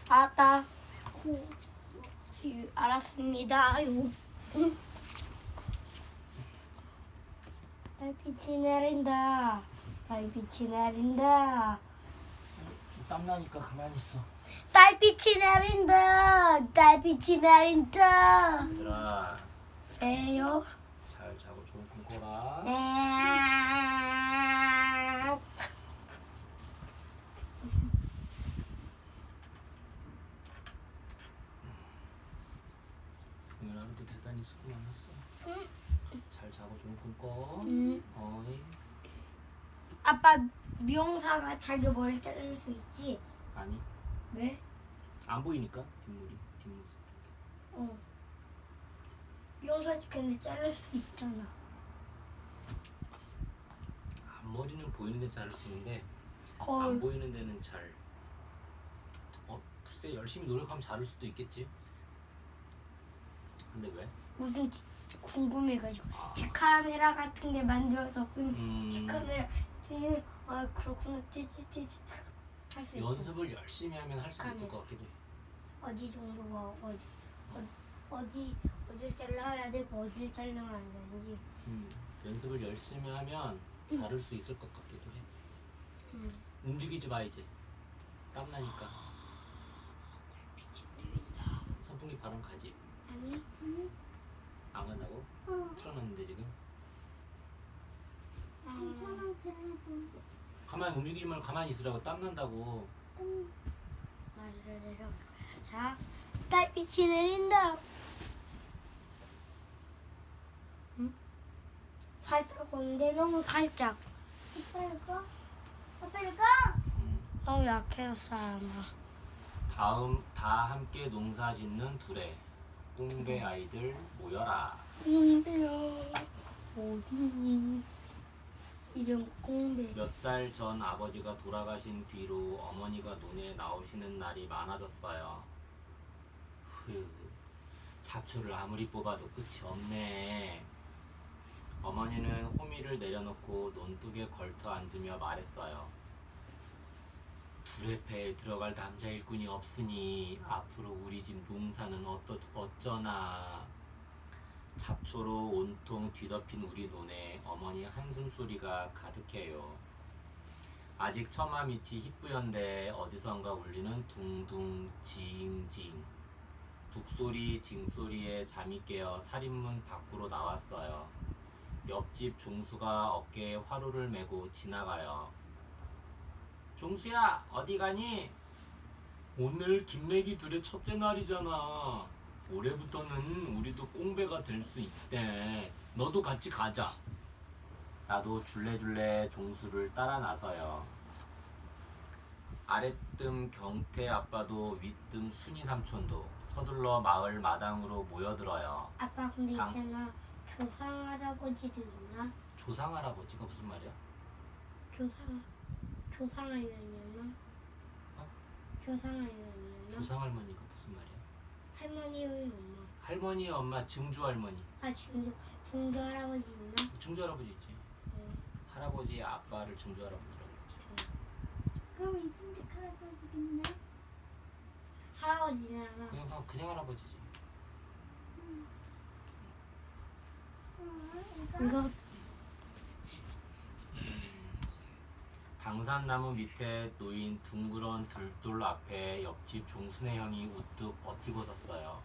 알았다. 알았습니다요. 달빛이 내린다. 달빛이 내린다. 땀나니까 가만히 있어. 달빛이 내린다. 달빛이 내린다. 얘들아, 왜요? 잘 자고 좋은 꿈 꿔라. 네. 오늘 하루도 대단히 수고 많았어. 잘 자고 좋은 꿈 꿔. 어이. 아빠 미용사가 자기 머리 자를 수 있지? 아니, 왜? 안 보이니까 뒷모습. 어. 미용사 근데 자를 수 있잖아. 앞머리는 보이는 데 자를 수 있는데 안 거울. 보이는 데는 잘. 글쎄 열심히 노력하면 자를 수도 있겠지. 근데 왜? 무슨 궁금해가지고 아. 뒷카메라 같은 게 만들어서 뒷카메라 그렇구나 찌찌찌찌 할수 있지. 연습을 열심히 하면 할 수 있을 것 같기도 해. 어디 정도가 어디를 잘라야 되고 어디를 자르면 안 되는지. 연습을 열심히 하면 자를 수 있을 것 같기도 해. 움직이지 마 이제. 땀 나니까. 선풍기 바람 가지. 아니. 안 간다고? 틀어놨는데 지금. 괜찮아 그래도 가만히 움직이지 말고 가만히 있으라고. 땀 난다고. 아래로 내려갈 거야. 자, 달빛이 내린다. 응? 살짝 오는데 너무 살짝. 아빠 이거 너무 약해서 사람아. 다음 다 함께 농사 짓는 둘의 꽁배 아이들 모여라. 꽁배야 어디니? 이름 꽁배. 몇 달 전 아버지가 돌아가신 뒤로 어머니가 논에 나오시는 날이 많아졌어요. 휴, 잡초를 아무리 뽑아도 끝이 없네. 어머니는 호미를 내려놓고 논둑에 걸터 앉으며 말했어요. 둘의 배에 들어갈 남자 일꾼이 없으니 앞으로 우리 집 농사는 어쩌나. 잡초로 온통 뒤덮인 우리 논에 어머니 한숨 소리가 가득해요. 아직 처마 밑이 희뿌연데 어디선가 울리는 둥둥 징징. 북소리 징소리에 잠이 깨어 살인문 밖으로 나왔어요. 옆집 종수가 어깨에 화로를 메고 지나가요. 종수야 어디 가니? 오늘 김매기 둘의 첫째 날이잖아. 올해부터는 우리도 꽁배가 될 수 있대. 너도 같이 가자. 나도 줄레줄레 종수를 따라 나서요. 아랫뜸 경태 아빠도 윗뜸 순이 삼촌도 서둘러 마을 마당으로 모여들어요. 아빠 근데 있잖아. 조상 할아버지도 있나? 조상 할아버지가 무슨 말이야? 조상 할머니였나? 어? 조상 할머니였나? 조상 할머니가 무슨 말이야? 할머니의 엄마. 할머니의 엄마 증조 할머니. 아 증조 할아버지 있나? 증조 할아버지 있지. 응. 할아버지의 아빠를 증조 할아버지라고 그러지. 그럼 이승직 할아버지겠네. 할아버지잖아. 그냥 할아버지지. 이거 당산나무 밑에 놓인 둥그런 들돌 앞에 옆집 종순의 형이 우뚝 버티고 섰어요.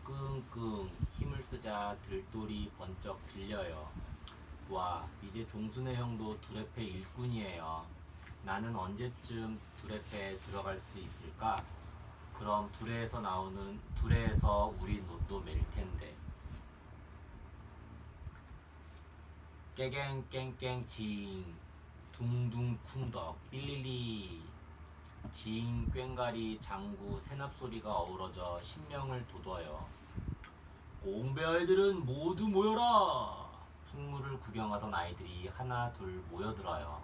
끙끙 힘을 쓰자 들돌이 번쩍 들려요. 와, 이제 종순의 형도 두레패 일꾼이에요. 나는 언제쯤 두레패에 들어갈 수 있을까? 그럼 두레에서 우리 논도 맬 텐데. 깨갱깽깽 징 둥둥 쿵덕 삘리리 징 꽹가리 장구 세납 소리가 어우러져 신명을 돋워요. 꽁배 아이들은 모두 모여라. 풍물을 구경하던 아이들이 하나 둘 모여들어요.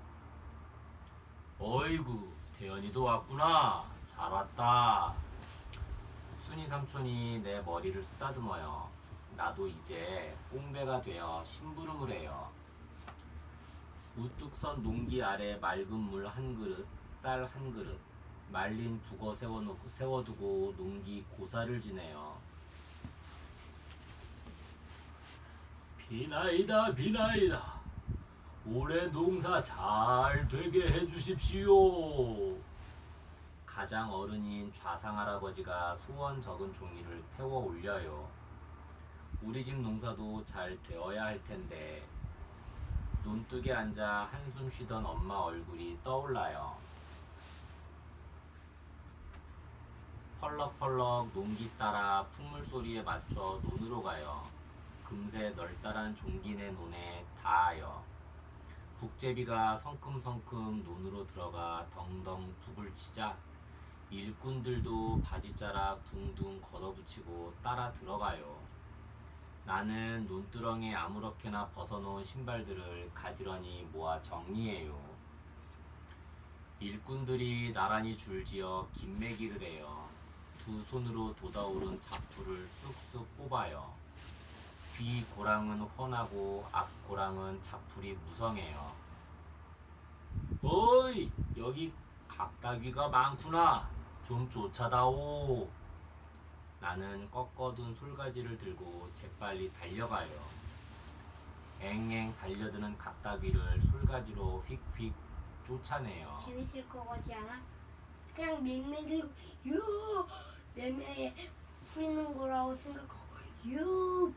어이구 대현이도 왔구나. 잘 왔다. 순이 삼촌이 내 머리를 쓰다듬어요. 나도 이제 꽁배가 되어 심부름을 해요. 우뚝 선 농기 아래 맑은 물 한 그릇, 쌀 한 그릇, 말린 북어 세워두고 농기 고사를 지내요. 비나이다 비나이다. 올해 농사 잘 되게 해주십시오. 가장 어른인 좌상할아버지가 소원 적은 종이를 태워 올려요. 우리 집 농사도 잘 되어야 할 텐데. 논둑에 앉아 한숨 쉬던 엄마 얼굴이 떠올라요. 펄럭펄럭 농기 따라 풍물 소리에 맞춰 논으로 가요. 금세 널따란 종기네 논에 닿아요. 북제비가 성큼성큼 논으로 들어가 덩덩 북을 치자 일꾼들도 바지자락 둥둥 걷어붙이고 따라 들어가요. 나는 논두렁에 아무렇게나 벗어놓은 신발들을 가지런히 모아 정리해요. 일꾼들이 나란히 줄지어 김매기를 해요. 두 손으로 돋아오른 잡풀을 쑥쑥 뽑아요. 뒤 고랑은 훤하고 앞 고랑은 잡풀이 무성해요. 어이, 여기 각다귀가 많구나. 좀 쫓아다오. 나는 꺾어둔 솔가지를 들고 재빨리 달려가요. 앵앵 달려드는 각다귀를 솔가지로 휙휙 쫓아내요. 재밌을 거 같지 않아? 그냥 맹맹이 유 매매에 풀리는 거라고 생각하고 유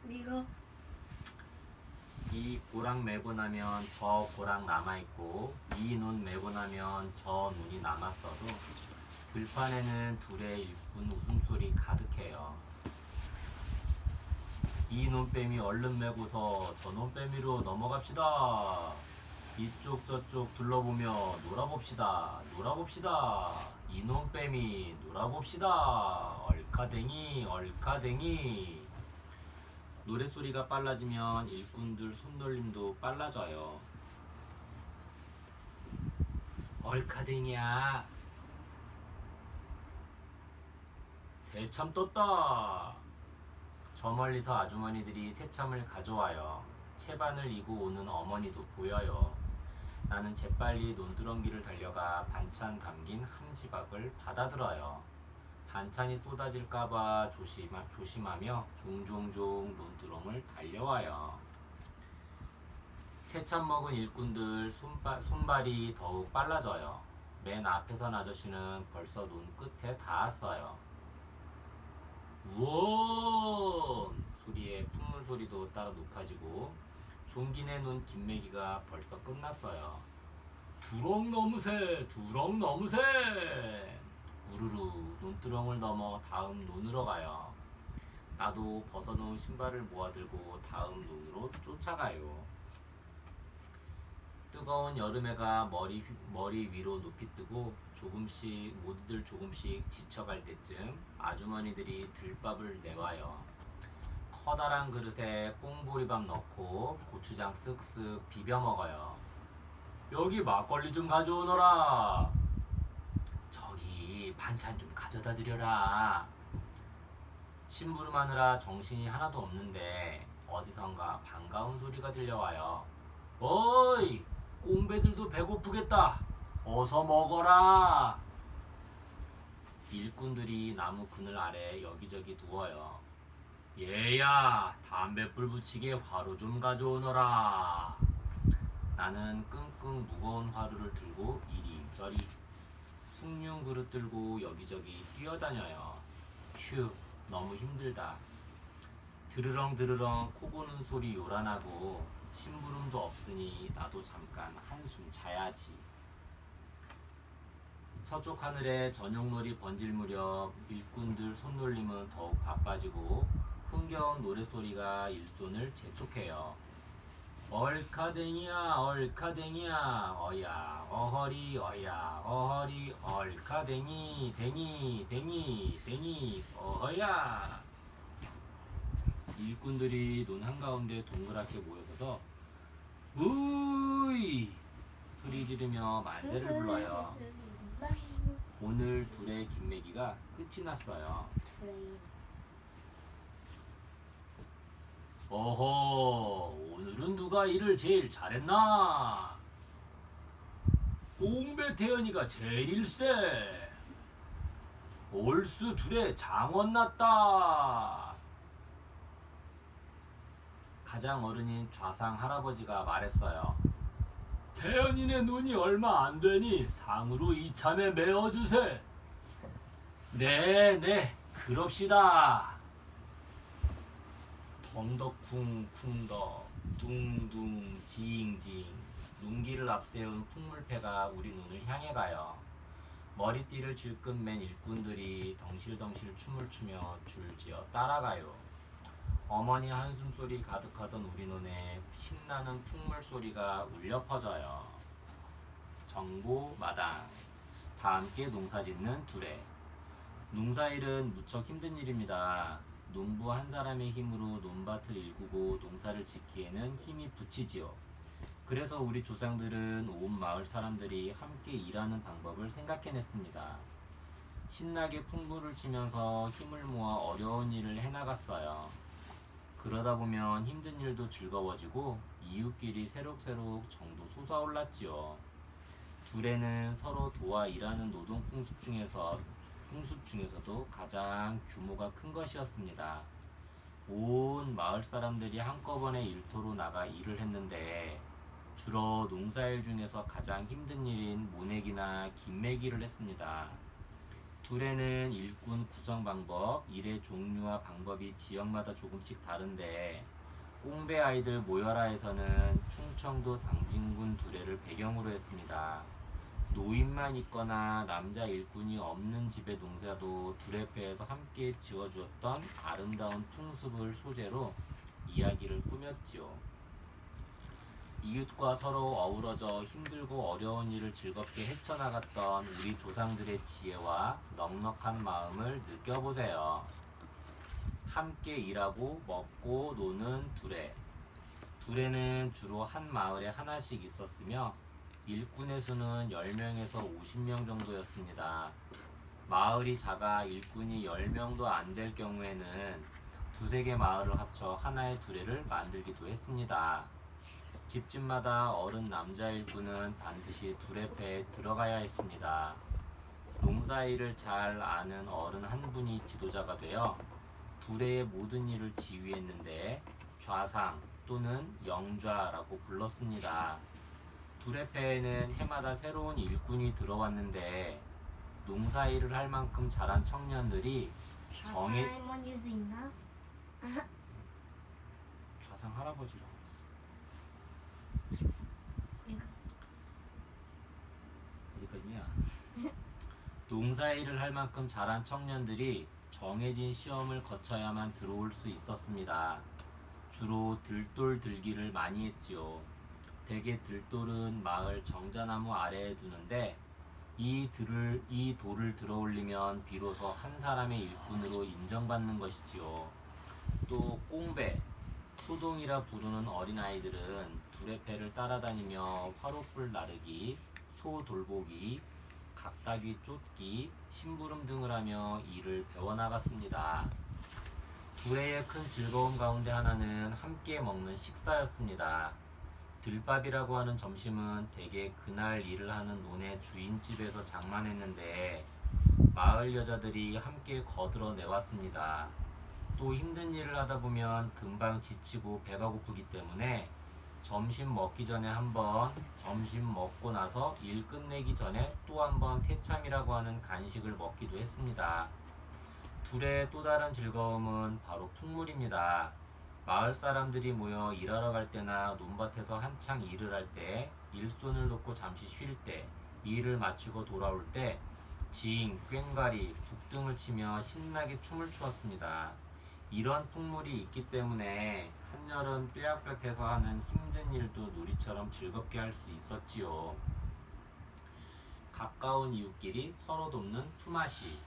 이거 이 고랑 메고 나면 저 고랑 남아있고 이 눈 메고 나면 저 눈이 남았어도 들판에는 둘의 일꾼 웃음소리 가득해요. 이 눈뱀이 얼른 메고서 저 눈뱀이로 넘어갑시다. 이쪽 저쪽 둘러보며 놀아봅시다. 놀아봅시다. 이 눈뱀이 놀아봅시다. 얼카댕이 얼카댕이. 노랫소리가 빨라지면 일꾼들 손놀림도 빨라져요. 얼카댕이야. 새참 떴다. 저 멀리서 아주머니들이 새참을 가져와요. 채반을 이고 오는 어머니도 보여요. 나는 재빨리 논두렁기를 달려가 반찬 담긴 함지박을 받아들어요. 반찬이 쏟아질까봐 조심하며 종종종 논두렁을 달려와요. 새참 먹은 일꾼들 손발이 더욱 빨라져요. 맨 앞에 선 아저씨는 벌써 논 끝에 닿았어요. 우원! 소리에 풍물 소리도 따라 높아지고 종기내 논 김매기가 벌써 끝났어요. 두렁 너무새! 두렁 너무새! 우르르 논두렁을 넘어 다음 논으로 가요. 나도 벗어놓은 신발을 모아들고 다음 논으로 쫓아가요. 뜨거운 여름해가 머리 위로 높이 뜨고 모두들 조금씩 지쳐갈 때쯤 아주머니들이 들밥을 내와요. 커다란 그릇에 꽁보리밥 넣고 고추장 쓱쓱 비벼 먹어요. 여기 막걸리 좀 가져오너라. 저기 반찬 좀 가져다 드려라. 심부름하느라 정신이 하나도 없는데 어디선가 반가운 소리가 들려와요. 어이! 꽁배들도 배고프겠다. 어서 먹어라. 일꾼들이 나무 그늘 아래 여기저기 누워요. 얘야, 담뱃불 붙이게 화로 좀 가져오너라. 나는 끙끙 무거운 화루를 들고 이리저리 숭늉 그릇 들고 여기저기 뛰어다녀요. 휴, 너무 힘들다. 드르렁 드르렁 코 고는 소리 요란하고 심부름도 없으니 나도 잠깐 한숨 자야지. 서쪽 하늘에 저녁놀이 번질 무렵 일꾼들 손놀림은 더욱 바빠지고 흥겨운 노랫소리가 일손을 재촉해요. 얼카댕이야 얼카댕이야 어야 어허리 어야 어허리 얼카댕이 댕이 댕이 댕이 어허야. 일꾼들이 논 한가운데 동그랗게 모여서서 우이 소리 지르며 만대를 불러요. 오늘 둘의 김매기가 끝이 났어요. 어허, 오늘은 누가 일을 제일 잘했나? 꽁배 태연이가 제일세. 올수 둘에 장원 났다. 가장 어른인 좌상 할아버지가 말했어요. 태연이네 눈이 얼마 안 되니 상으로 이참에 메어주세. 네, 그럽시다. 덩덕쿵 쿵덕 둥둥 지잉지잉 눈길을 앞세운 풍물패가 우리 눈을 향해 가요. 머리띠를 질끈 맨 일꾼들이 덩실덩실 춤을 추며 줄지어 따라가요. 어머니 한숨소리 가득하던 우리 눈에 신나는 풍물 소리가 울려 퍼져요. 정보 마당. 다 함께 농사 짓는 둘에. 농사일은 무척 힘든 일입니다. 농부 한 사람의 힘으로 논밭을 일구고 농사를 짓기에는 힘이 부치지요. 그래서 우리 조상들은 온 마을 사람들이 함께 일하는 방법을 생각해냈습니다. 신나게 풍부를 치면서 힘을 모아 어려운 일을 해나갔어요. 그러다 보면 힘든 일도 즐거워지고 이웃끼리 새록새록 정도 솟아올랐지요. 둘에는 서로 도와 일하는 노동 풍습 중에서도 가장 규모가 큰 것이었습니다. 온 마을 사람들이 한꺼번에 일터로 나가 일을 했는데 주로 농사일 중에서 가장 힘든 일인 모내기나 김매기를 했습니다. 둘에는 일꾼 구성 방법, 일의 종류와 방법이 지역마다 조금씩 다른데 꽁배 아이들 모여라에서는 충청도 당진군 두레를 배경으로 했습니다. 노인만 있거나 남자 일꾼이 없는 집의 농사도 두레패에서 함께 지어주었던 아름다운 풍습을 소재로 이야기를 꾸몄지요. 이웃과 서로 어우러져 힘들고 어려운 일을 즐겁게 헤쳐나갔던 우리 조상들의 지혜와 넉넉한 마음을 느껴보세요. 함께 일하고 먹고 노는 두레. 두레는 주로 한 마을에 하나씩 있었으며 일꾼의 수는 10명에서 50명 정도였습니다. 마을이 작아 일꾼이 10명도 안 될 경우에는 두세 개 마을을 합쳐 하나의 두레를 만들기도 했습니다. 집집마다 어른 남자 일꾼은 반드시 두레패에 들어가야 했습니다. 농사일을 잘 아는 어른 한 분이 지도자가 되어 두레의 모든 일을 지휘했는데 좌상 또는 영좌라고 불렀습니다. 두레패에는 해마다 새로운 일꾼이 들어왔는데 농사일을 할 만큼 잘한 청년들이 할머니도 있나? 좌상 할아버지라고. 어디까지냐? 농사일을 할 만큼 잘한 청년들이 정해진 시험을 거쳐야만 들어올 수 있었습니다. 주로 들돌 들기를 많이 했지요. 대개 들돌은 마을 정자나무 아래에 두는데 이 돌을 들어올리면 비로소 한 사람의 일꾼으로 인정받는 것이지요. 또 꽁배, 소동이라 부르는 어린아이들은 두레패를 따라다니며 화롯불 나르기, 소 돌보기, 각다귀 쫓기, 심부름 등을 하며 일을 배워나갔습니다. 두레의 큰 즐거움 가운데 하나는 함께 먹는 식사였습니다. 들밥이라고 하는 점심은 대개 그날 일을 하는 논의 주인집에서 장만했는데 마을 여자들이 함께 거들어 내왔습니다. 또 힘든 일을 하다 보면 금방 지치고 배가 고프기 때문에 점심 먹기 전에 한 번, 점심 먹고 나서 일 끝내기 전에 또 한 번 새참이라고 하는 간식을 먹기도 했습니다. 둘의 또 다른 즐거움은 바로 풍물입니다. 마을 사람들이 모여 일하러 갈 때나 논밭에서 한창 일을 할 때, 일손을 놓고 잠시 쉴 때, 일을 마치고 돌아올 때 징, 꽹과리, 북등을 치며 신나게 춤을 추었습니다. 이런 풍물이 있기 때문에 한여름 뙤약볕에서 하는 힘든 일도 놀이처럼 즐겁게 할 수 있었지요. 가까운 이웃끼리 서로 돕는 품앗이.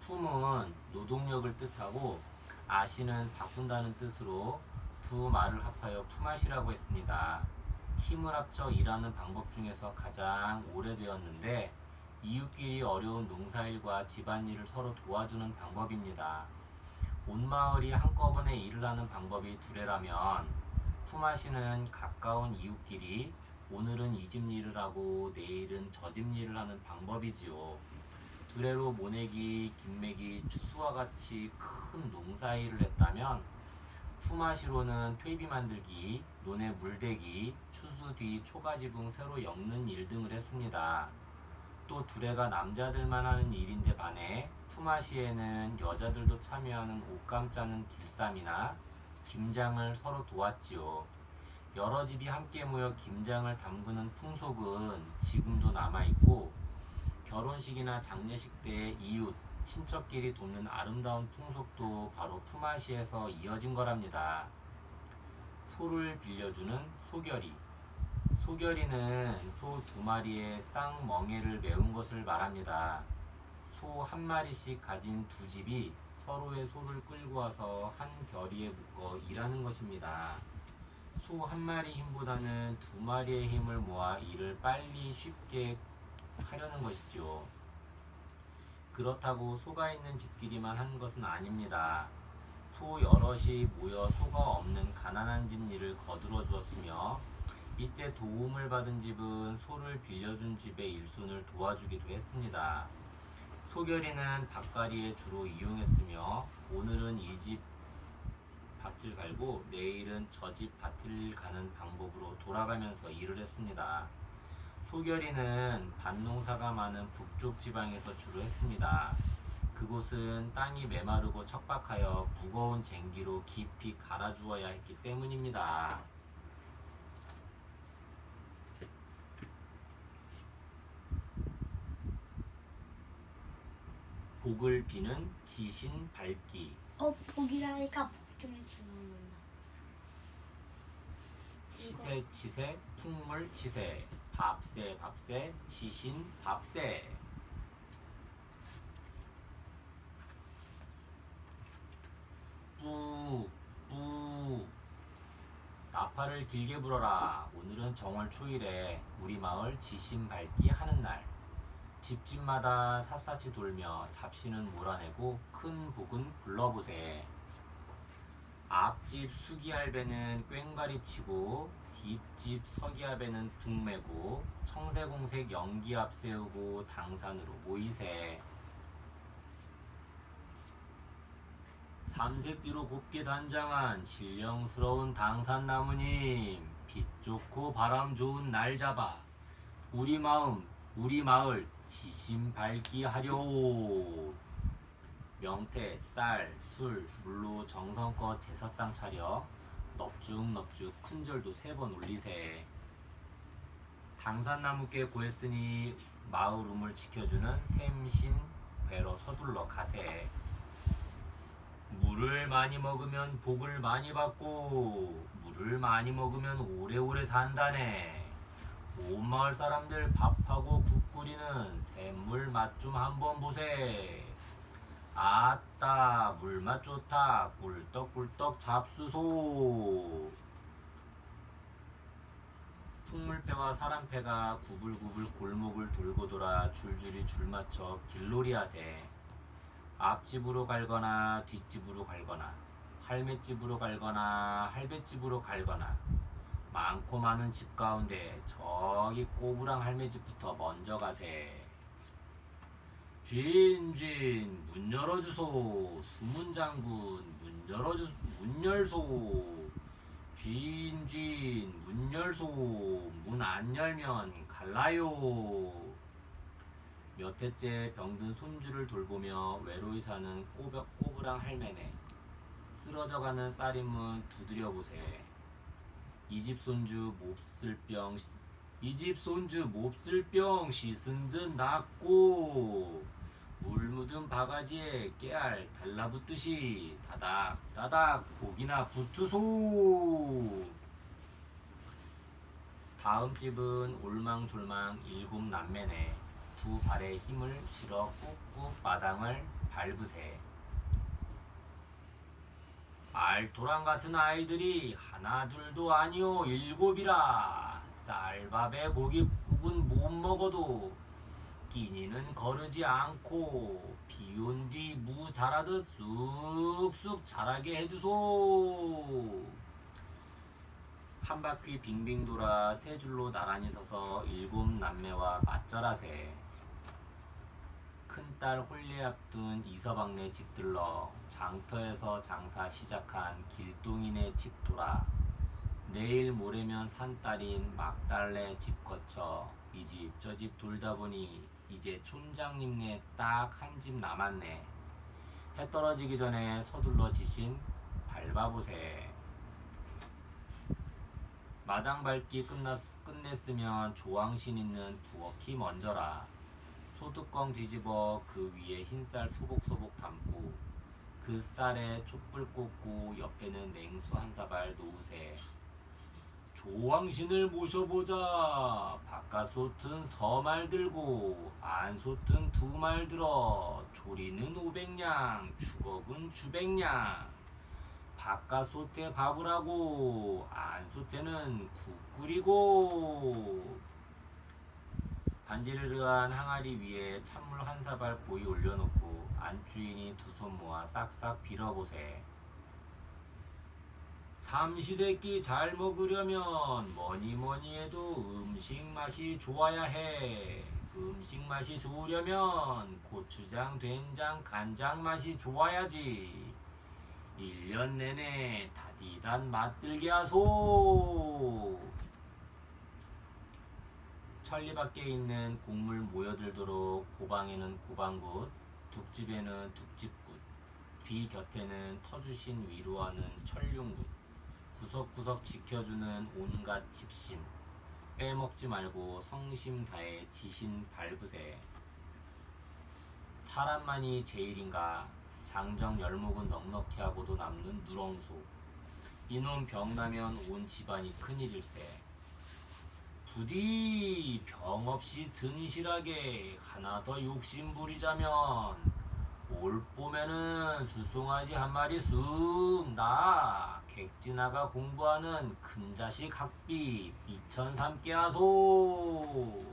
품은 노동력을 뜻하고 아시는 바꾼다는 뜻으로 두 말을 합하여 품앗이라고 했습니다. 힘을 합쳐 일하는 방법 중에서 가장 오래되었는데 이웃끼리 어려운 농사일과 집안일을 서로 도와주는 방법입니다. 온 마을이 한꺼번에 일을 하는 방법이 두레라면 품앗이는 가까운 이웃끼리 오늘은 이 집 일을 하고 내일은 저 집 일을 하는 방법이지요. 두레로 모내기, 김매기, 추수와 같이 큰 농사일을 했다면 품앗이로는 퇴비 만들기, 논에 물대기, 추수 뒤 초가지붕 새로 엮는 일 등을 했습니다. 또 두레가 남자들만 하는 일인데 반해 품앗이에는 여자들도 참여하는 옷감 짜는 길쌈이나 김장을 서로 도왔지요. 여러 집이 함께 모여 김장을 담그는 풍속은 지금도 남아있고 결혼식이나 장례식 때 이웃, 친척끼리 돕는 아름다운 풍속도 바로 품앗이에서 이어진 거랍니다. 소를 빌려주는 소결이. 소결이는 소 2마리의 쌍멍에를 메운 것을 말합니다. 소 1마리씩 가진 2집이 서로의 소를 끌고 와서 한 결의에 묶어 일하는 것입니다. 소 1마리 힘보다는 2마리의 힘을 모아 일을 빨리 쉽게 하려는 것이죠. 그렇다고 소가 있는 집끼리만 하는 것은 아닙니다. 소 여럿이 모여 소가 없는 가난한 집 일을 거들어 주었으며 이때 도움을 받은 집은 소를 빌려준 집의 일손을 도와주기도 했습니다. 소결이는 밭갈이에 주로 이용했으며 오늘은 이 집 밭을 갈고 내일은 저 집 밭을 가는 방법으로 돌아가면서 일을 했습니다. 소결이는 밭농사가 많은 북쪽 지방에서 주로 했습니다. 그곳은 땅이 메마르고 척박하여 무거운 쟁기로 깊이 갈아주어야 했기 때문입니다. 복을 비는 지신 밝기. 복이라니까 복좀 주는다. 치새 치새 풍물 치새 밥새 밥새 지신 밥새. 뿌 나팔을 길게 불어라. 오늘은 정월 초일에 우리 마을 지신 밝기 하는 날. 집집마다 샅샅이 돌며 잡신은 몰아내고 큰 복은 불러보세. 앞집 수기할배는 꽹과리 치고 뒷집 서기할배는 북 메고 청새공색 연기 앞세우고 당산으로 모이세. 삼색뒤로 곱게 단장한 신령스러운 당산나무님, 빛 좋고 바람 좋은 날 잡아 우리 마을 지신 밝기 하려. 명태, 쌀, 술, 물로 정성껏 제사상 차려 넙죽넙죽 큰 절도 3번 올리세. 당산나무께 고했으니 마을 우물 지켜주는 샘신 뵈러 서둘러 가세. 물을 많이 먹으면 복을 많이 받고 물을 많이 먹으면 오래오래 산다네. 온 마을 사람들 밥하고 국 끓이는 샘물 맛 좀 한번 보세. 아따 물맛 좋다. 꿀떡꿀떡 잡수소. 풍물패와 사람패가 구불구불 골목을 돌고 돌아 줄줄이 줄맞춰 길놀이하세. 앞집으로 갈거나 뒷집으로 갈거나 할매집으로 갈거나 할배집으로 갈거나 많고 많은 집 가운데 저기 꼬부랑 할매집부터 먼저 가세. 쥔 문 열어주소. 수문장군 문 열소. 쥔 문 열소. 문 안 열면 갈라요. 몇 해째 병든 손주를 돌보며 외로이 사는 꼬부랑 할매네. 쓰러져가는 쌀이문 두드려보세. 이 집 손주 몹쓸 병 씻은 듯 낫고 물 묻은 바가지에 깨알 달라붙듯이 다닥다닥 복이나 붙으소. 다음 집은 올망졸망 7남매네. 2발에 힘을 실어 꾹꾹 마당을 밟으세. 알토란 같은 아이들이 하나 둘도 아니오 7이라. 쌀밥에 고깃국은 못 먹어도 끼니는 거르지 않고 비온 뒤 무 자라듯 쑥쑥 자라게 해주소. 한 바퀴 빙빙 돌아 세 줄로 나란히 서서 일곱 남매와 맞절하세. 큰딸 홀례 앞둔 이서방네 집 들러 장터에서 장사 시작한 길동이네 집 돌아 내일 모레면 산딸인 막달네 집 거쳐 이 집 저 집 돌다 보니 이제 촌장님네 딱 한 집 남았네. 해 떨어지기 전에 서둘러 지신 밟아보세. 마당 밟기 끝냈으면 조항신 있는 부엌이 먼저라. 소뚜껑 뒤집어 그 위에 흰쌀 소복소복 담고 그 쌀에 촛불 꽂고 옆에는 냉수 한 사발 놓으세. 조왕신을 모셔보자. 바깥솥은 서말 들고 안솥은 두 말 들어 조리는 500냥 주걱은 주백냥. 바깥솥에 밥을 하고 안솥에는 국 끓이고. 반지르르한 항아리 위에 찬물 한 사발 고이 올려놓고 안주인이 두 손 모아 싹싹 빌어보세. 삼시세끼 잘 먹으려면 뭐니 해도 음식 맛이 좋아야 해. 음식 맛이 좋으려면 고추장, 된장, 간장 맛이 좋아야지. 1년 내내 다디단 맛들게 하소. 천리 밖에 있는 곡물 모여들도록 고방에는 고방굿, 둑집에는 둑집굿, 뒤 곁에는 터주신 위로하는 천륜굿, 구석구석 지켜주는 온갖 집신. 빼먹지 말고 성심 다해 지신 밟으세. 사람만이 제일인가. 장정 열목은 넉넉히 하고도 남는 누렁소. 이놈 병나면 온 집안이 큰일일세. 부디 병 없이 든실하게 하나 더 욕심 부리자면 올 봄에는 수송아지 한 마리 쑥 나 객지나가 공부하는 큰 자식 학비 2,003개 하소.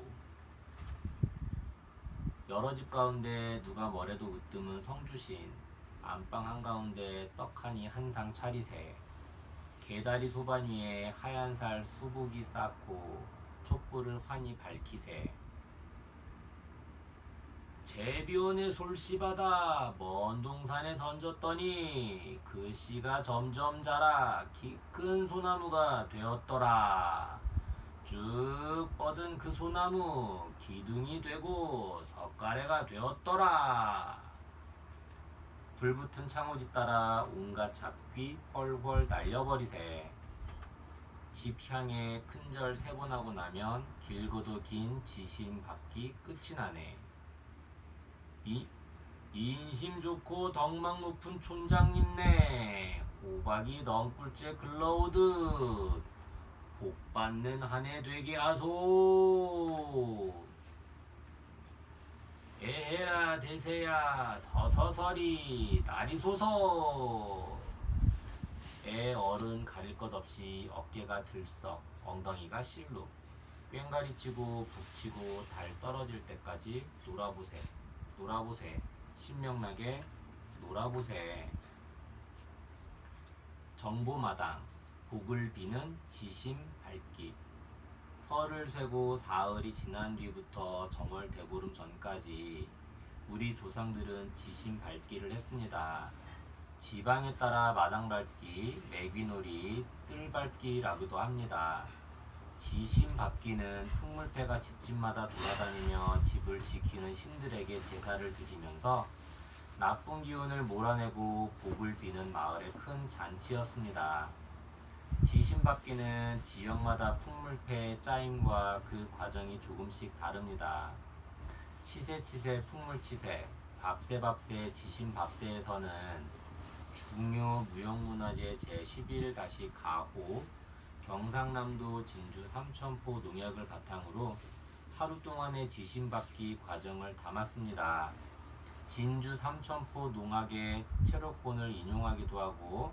여러 집 가운데 누가 뭐래도 으뜸은 성주신. 안방 한가운데 떡하니 한 상 차리세. 개다리 소반 위에 하얀 살 수북이 쌓고 촛불을 환히 밝히세. 제비온의 솔씨바다 먼 동산에 던졌더니 그 씨가 점점 자라 키 큰 소나무가 되었더라. 쭉 뻗은 그 소나무 기둥이 되고 석가래가 되었더라. 불붙은 창호지 따라 온갖 잡귀 헐헐 날려버리세. 집 향해 큰절 3번 하고 나면 길고도 긴 지심 받기 끝이 나네. 인심 좋고 덕망 높은 촌장님네 호박이 넝꿀째 글러오듯 복받는 한 해 되게 하소. 에헤라 대세야 서서서리 날이 소서. 애 어른 가릴 것 없이 어깨가 들썩 엉덩이가 실룩 꽹가리 치고 북치고 달 떨어질 때까지 놀아보세. 놀아보세. 신명나게 놀아보세. 정보마당 복을 비는 지심 밝기. 설을 쇠고 사흘이 지난 뒤부터 정월 대보름 전까지 우리 조상들은 지심 밟기를 했습니다. 지방에 따라 마당 밟기, 매귀놀이, 뜰 밟기라고도 합니다. 지심 밟기는 풍물패가 집집마다 돌아다니며 집을 지키는 신들에게 제사를 드리면서 나쁜 기운을 몰아내고 복을 비는 마을의 큰 잔치였습니다. 지심 밟기는 지역마다 풍물패의 짜임과 그 과정이 조금씩 다릅니다. 치세치세 풍물치세, 밥세밥세 지심밥세에서는 중요 무형문화재 제11-가호 경상남도 진주 삼천포 농약을 바탕으로 하루 동안의 지심받기 과정을 담았습니다. 진주 삼천포 농악의 채로권을 인용하기도 하고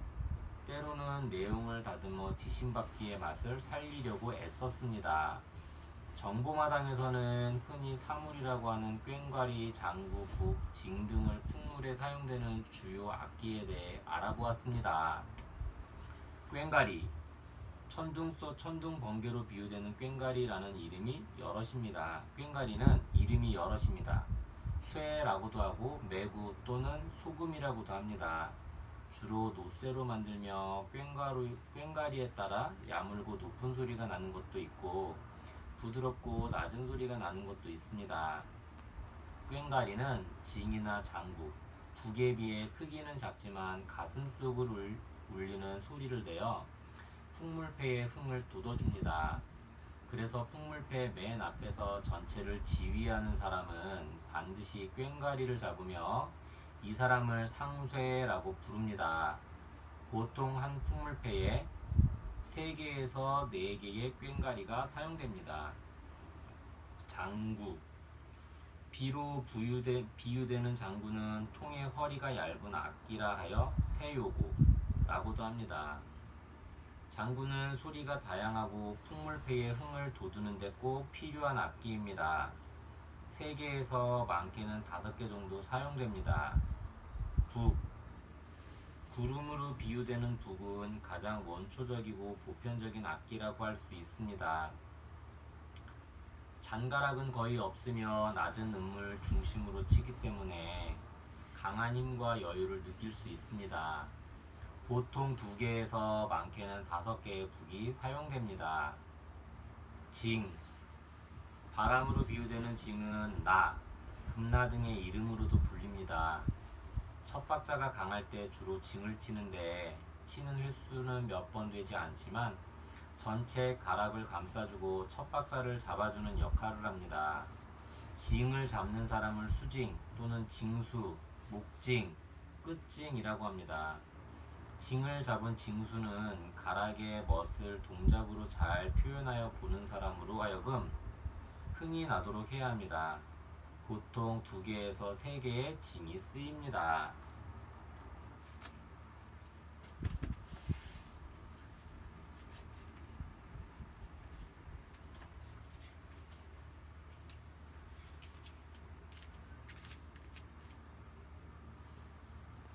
때로는 내용을 다듬어 지심받기의 맛을 살리려고 애썼습니다. 정보마당에서는 흔히 사물이라고 하는 꽹과리, 장구, 국, 징 등을 풍물에 사용되는 주요 악기에 대해 알아보았습니다. 꽹과리 천둥 번개로 비유되는 꽹과리라는 이름이 여럿입니다. 꽹과리는 이름이 여럿입니다. 쇠라고도 하고 매구 또는 소금이라고도 합니다. 주로 노쇠로 만들며 꽹과리에 따라 야물고 높은 소리가 나는 것도 있고 부드럽고 낮은 소리가 나는 것도 있습니다. 꽹과리는 징이나 장구, 북에 비해 크기는 작지만 가슴속을 울리는 소리를 내어 풍물패의 흥을 돋워줍니다. 그래서 풍물패 맨 앞에서 전체를 지휘하는 사람은 반드시 꽹과리를 잡으며 이 사람을 상쇠라고 부릅니다. 보통 한 풍물패에 3개에서 4개의 꽹과리가 사용됩니다. 장구, 비로 비유되는 장구는 통의 허리가 얇은 악기라 하여 세요고라고도 합니다. 장구는 소리가 다양하고 풍물패의 흥을 돋우는 데 꼭 필요한 악기입니다. 3개에서 많게는 5개 정도 사용됩니다. 북, 구름으로 비유되는 북은 가장 원초적이고 보편적인 악기라고 할 수 있습니다. 잔가락은 거의 없으며 낮은 음을 중심으로 치기 때문에 강한 힘과 여유를 느낄 수 있습니다. 보통 2개에서 많게는 5개의 북이 사용됩니다. 징, 바람으로 비유되는 징은 나, 금나 등의 이름으로도 불립니다. 첫 박자가 강할 때 주로 징을 치는데 치는 횟수는 몇 번 되지 않지만 전체 가락을 감싸주고 첫 박자를 잡아주는 역할을 합니다. 징을 잡는 사람을 수징 또는 징수, 목징, 끝징이라고 합니다. 징을 잡은 징수는 가락의 멋을 동작으로 잘 표현하여 보는 사람으로 하여금 흥이 나도록 해야 합니다. 보통 2개에서 3개의 징이 쓰입니다.